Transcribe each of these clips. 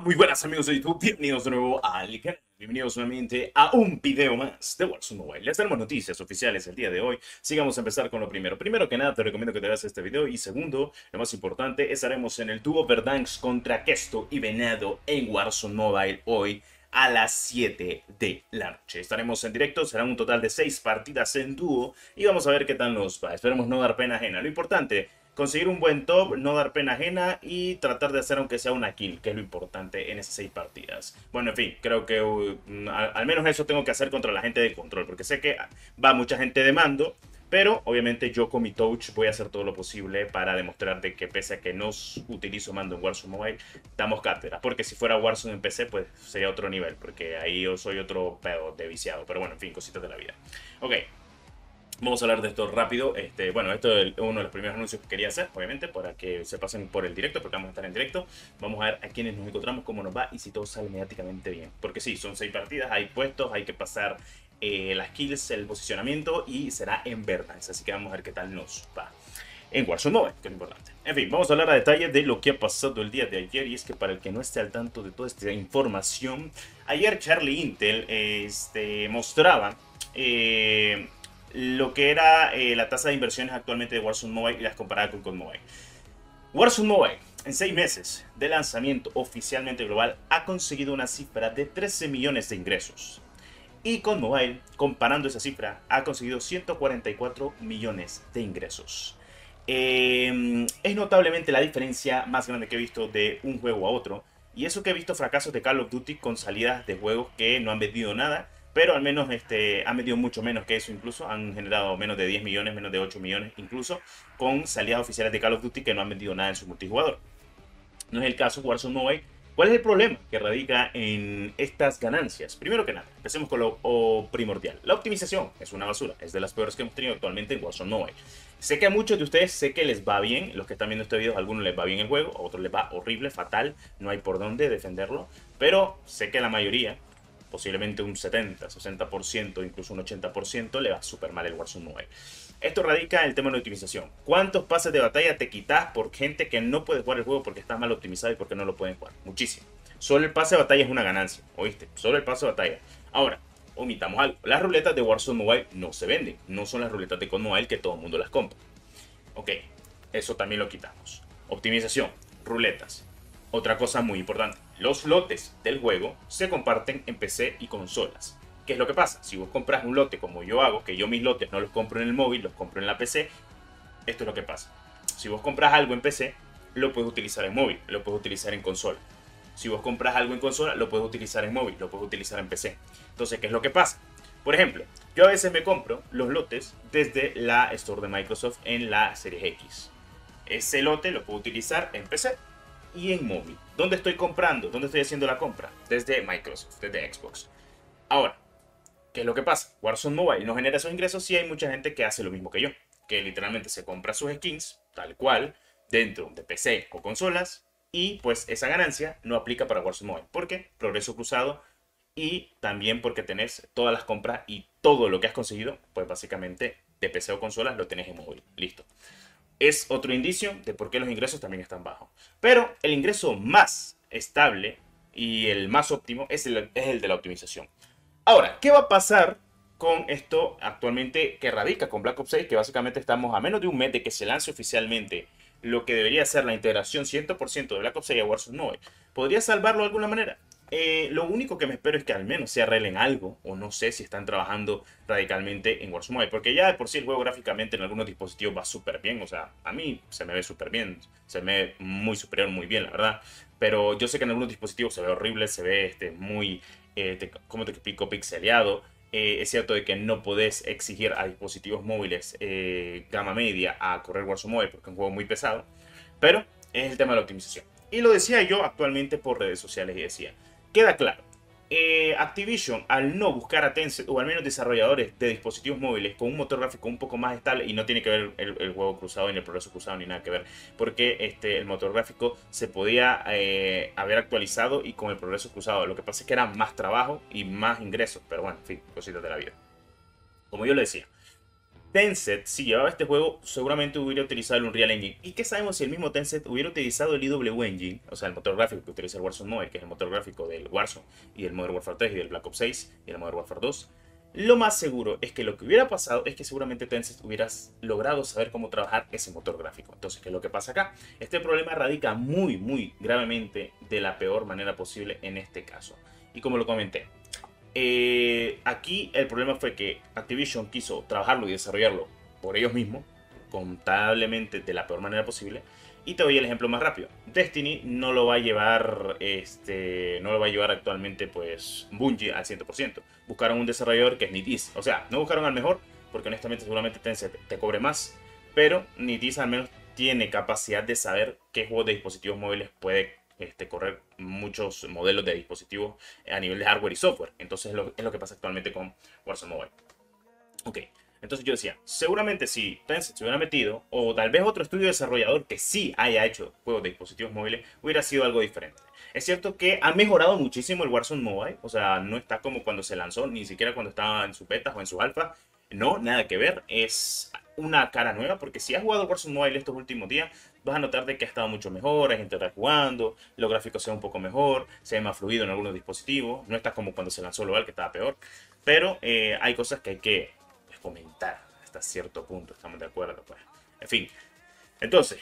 Muy buenas amigos de YouTube, bienvenidos de nuevo al canal, bienvenidos nuevamente a un video más de Warzone Mobile. Les tenemos noticias oficiales el día de hoy, sigamos a empezar con lo primero. Primero que nada te recomiendo que te veas este video y segundo, lo más importante, estaremos en el dúo Verdansk contra Kesto y Venado en Warzone Mobile hoy a las 7 de la noche. Estaremos en directo, serán un total de 6 partidas en dúo y vamos a ver qué tal nos va. Esperemos no dar pena ajena. Lo importante, conseguir un buen top, no dar pena ajena y tratar de hacer aunque sea una kill, que es lo importante en esas 6 partidas. Bueno, en fin, creo que al menos eso tengo que hacer contra la gente de control, porque sé que va mucha gente de mando, pero obviamente yo con mi touch voy a hacer todo lo posible para demostrar de que pese a que no utilizo mando en Warzone Mobile, damos cátedra. Porque si fuera Warzone en PC, pues sería otro nivel, porque ahí yo soy otro pedo de viciado. Pero bueno, en fin, cositas de la vida. Ok. Vamos a hablar de esto rápido. Bueno, esto es uno de los primeros anuncios que quería hacer, obviamente, para que se pasen por el directo, porque vamos a estar en directo. Vamos a ver a quiénes nos encontramos, cómo nos va y si todo sale mediáticamente bien. Porque sí, son 6 partidas, hay puestos, hay que pasar las kills, el posicionamiento y será en Verdansk. Así que vamos a ver qué tal nos va en Warzone Mobile, que es lo importante. En fin, vamos a hablar a detalle de lo que ha pasado el día de ayer. Y es que para el que no esté al tanto de toda esta información, ayer Charlie Intel mostraba lo que era la tasa de inversiones actualmente de Warzone Mobile y las comparaba con COD Mobile. Warzone Mobile, en 6 meses de lanzamiento oficialmente global, ha conseguido una cifra de 13 millones de ingresos. Y COD Mobile, comparando esa cifra, ha conseguido 144 millones de ingresos. Es notablemente la diferencia más grande que he visto de un juego a otro. Y eso que he visto fracasos de Call of Duty con salidas de juegos que no han vendido nada, pero al menos han vendido mucho menos que eso incluso. Han generado menos de 10 millones, menos de 8 millones incluso, con salidas oficiales de Call of Duty que no han vendido nada en su multijugador. No es el caso Warzone Mobile. ¿Cuál es el problema que radica en estas ganancias? Primero que nada, empecemos con lo primordial. La optimización es una basura, es de las peores que hemos tenido actualmente en Warzone Mobile. Sé que a muchos de ustedes sé que les va bien, los que están viendo este video, a algunos les va bien el juego, a otros les va horrible, fatal, no hay por dónde defenderlo, pero sé que la mayoría, posiblemente un 70, 60%, incluso un 80%, le va súper mal el Warzone Mobile. Esto radica en el tema de optimización. ¿Cuántos pases de batalla te quitas por gente que no puede jugar el juego porque está mal optimizado y porque no lo pueden jugar? Muchísimo. Solo el pase de batalla es una ganancia, ¿oíste? Solo el pase de batalla. Ahora, omitamos algo. Las ruletas de Warzone Mobile no se venden. No son las ruletas de COD Mobile que todo el mundo las compra. Ok, eso también lo quitamos. Optimización, ruletas. Otra cosa muy importante. Los lotes del juego se comparten en PC y consolas. ¿Qué es lo que pasa? Si vos compras un lote como yo hago, que yo mis lotes no los compro en el móvil, los compro en la PC, esto es lo que pasa. Si vos compras algo en PC, lo puedes utilizar en móvil, lo puedes utilizar en consola. Si vos compras algo en consola, lo puedes utilizar en móvil, lo puedes utilizar en PC. Entonces, ¿qué es lo que pasa? Por ejemplo, yo a veces me compro los lotes desde la Store de Microsoft en la Series X. Ese lote lo puedo utilizar en PC y en móvil. ¿Dónde estoy comprando? ¿Dónde estoy haciendo la compra? Desde Microsoft, desde Xbox. Ahora, ¿qué es lo que pasa? Warzone Mobile no genera esos ingresos y hay mucha gente que hace lo mismo que yo. Que literalmente se compra sus skins, tal cual, dentro de PC o consolas. Y pues esa ganancia no aplica para Warzone Mobile. ¿Por qué? Progreso cruzado. Y también porque tenés todas las compras y todo lo que has conseguido, pues básicamente de PC o consolas lo tenés en móvil. Listo. Es otro indicio de por qué los ingresos también están bajos. Pero el ingreso más estable y el más óptimo es el de la optimización. Ahora, ¿qué va a pasar con esto actualmente que radica con Black Ops 6? Que básicamente estamos a menos de un mes de que se lance oficialmente lo que debería ser la integración 100% de Black Ops 6 a Warzone 9. ¿Podría salvarlo de alguna manera? Lo único que me espero es que al menos se arreglen algo, o no sé si están trabajando radicalmente en Warzone Mobile, porque ya de por sí el juego gráficamente en algunos dispositivos va súper bien, o sea, a mí se me ve súper bien, se me ve muy superior, muy bien, la verdad, pero yo sé que en algunos dispositivos se ve horrible, se ve muy, ¿cómo te explico?, pixeleado. Es cierto de que no podés exigir a dispositivos móviles gama media a correr Warzone Mobile porque es un juego muy pesado, pero es el tema de la optimización. Y lo decía yo actualmente por redes sociales y decía, queda claro, Activision al no buscar a Tencent o al menos desarrolladores de dispositivos móviles con un motor gráfico un poco más estable, y no tiene que ver el juego cruzado ni el progreso cruzado ni nada que ver, porque el motor gráfico se podía haber actualizado y con el progreso cruzado, lo que pasa es que era más trabajo y más ingresos, pero bueno, en fin, cositas de la vida. Como yo le decía, Tencent, si llevaba este juego, seguramente hubiera utilizado el Unreal Engine. ¿Y qué sabemos si el mismo Tencent hubiera utilizado el IW Engine? O sea, el motor gráfico que utiliza el Warzone Mobile, que es el motor gráfico del Warzone y el Modern Warfare 3 y del Black Ops 6 y el Modern Warfare 2. Lo más seguro es que lo que hubiera pasado es que seguramente Tencent hubiera logrado saber cómo trabajar ese motor gráfico. Entonces, ¿qué es lo que pasa acá? Este problema radica muy gravemente de la peor manera posible en este caso. Y como lo comenté, aquí el problema fue que Activision quiso trabajarlo y desarrollarlo por ellos mismos, contablemente de la peor manera posible. Y te doy el ejemplo más rápido. Destiny no lo va a llevar, no lo va a llevar actualmente pues Bungie al 100%. Buscaron un desarrollador que es NetEase. O sea, no buscaron al mejor, porque honestamente seguramente Tencent te cobre más. Pero NetEase al menos tiene capacidad de saber qué juegos de dispositivos móviles puede correr muchos modelos de dispositivos a nivel de hardware y software. Entonces es lo que pasa actualmente con Warzone Mobile. Ok, entonces yo decía, seguramente si Tencent se hubiera metido, o tal vez otro estudio desarrollador que sí haya hecho juegos de dispositivos móviles, hubiera sido algo diferente. Es cierto que ha mejorado muchísimo el Warzone Mobile, o sea, no está como cuando se lanzó, ni siquiera cuando estaba en su beta o en su alfa. No, nada que ver, es una cara nueva, porque si has jugado Warzone Mobile estos últimos días, vas a notar de que ha estado mucho mejor, hay gente jugando, los gráficos se ven un poco mejor, se ve más fluido en algunos dispositivos, no está como cuando se lanzó global que estaba peor, pero hay cosas que hay que comentar hasta cierto punto, estamos de acuerdo, pues. En fin, entonces,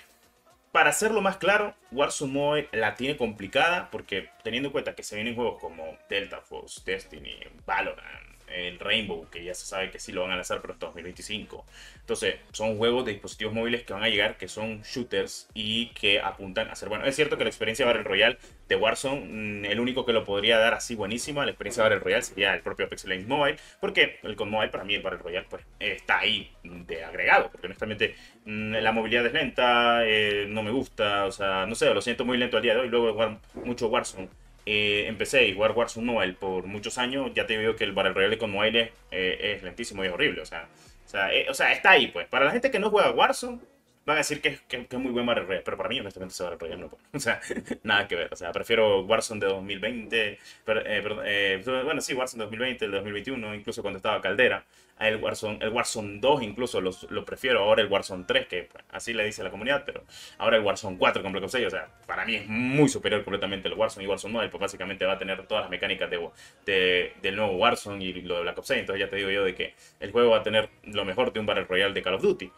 para hacerlo más claro, Warzone Mobile la tiene complicada porque teniendo en cuenta que se vienen juegos como Delta Force, Destiny, Valorant, el Rainbow, que ya se sabe que sí lo van a lanzar, pero hasta 2025. Entonces, son juegos de dispositivos móviles que van a llegar, que son shooters y que apuntan a ser bueno. Es cierto que la experiencia Battle Royale de Warzone, el único que lo podría dar así buenísima, la experiencia Battle Royale, sería el propio Apex Legends Mobile, porque el COD Mobile, para mí, el Battle Royale, pues está ahí de agregado, porque honestamente la movilidad es lenta, no me gusta, o sea, no sé, lo siento muy lento al día de hoy, luego de jugar mucho Warzone. Empecé a jugar Warzone Mobile por muchos años, ya te digo que el Battle Royale con Mobile es lentísimo y es horrible, o sea, está ahí pues. Para la gente que no juega Warzone, van a decir que es muy buen Battle Royale, pero para mí honestamente ese Battle Royale no puede. O sea, nada que ver, o sea, prefiero Warzone de 2020, bueno, sí, Warzone de 2020, el de 2021, incluso cuando estaba Caldera, el Warzone 2 incluso lo prefiero, ahora el Warzone 3, que pues, así le dice la comunidad, pero ahora el Warzone 4 con Black Ops 6, o sea, para mí es muy superior completamente el Warzone y Warzone 9, pues básicamente va a tener todas las mecánicas del nuevo Warzone y lo de Black Ops 6, entonces ya te digo yo de que el juego va a tener lo mejor de un Battle Royale de Call of Duty.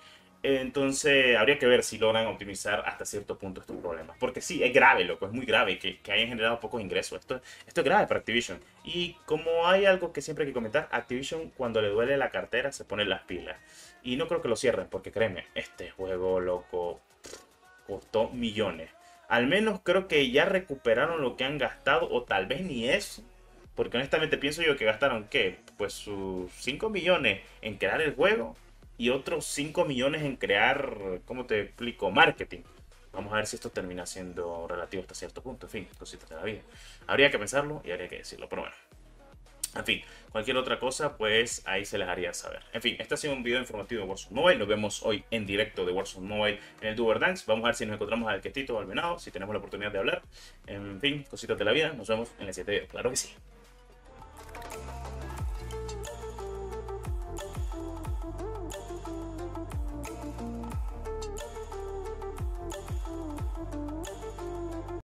Entonces, habría que ver si logran optimizar hasta cierto punto estos problemas. Porque sí, es grave, loco, es muy grave que hayan generado pocos ingresos. Esto es grave para Activision. Y como hay algo que siempre hay que comentar, Activision cuando le duele la cartera se pone las pilas. Y no creo que lo cierren, porque créeme, este juego, loco, costó millones. Al menos creo que ya recuperaron lo que han gastado, o tal vez ni eso. Porque honestamente pienso yo que gastaron, ¿qué? Pues sus 5 millones en crear el juego y otros 5 millones en crear, ¿cómo te explico? Marketing. Vamos a ver si esto termina siendo relativo hasta cierto punto. En fin, cositas de la vida. Habría que pensarlo y habría que decirlo, pero bueno. En fin, cualquier otra cosa, pues ahí se les haría saber. En fin, este ha sido un video informativo de Warzone Mobile. Nos vemos hoy en directo de Warzone Mobile en el Duber Dance. Vamos a ver si nos encontramos al Questito o al Venado, si tenemos la oportunidad de hablar. En fin, cositas de la vida. Nos vemos en el siguiente video. Claro que sí.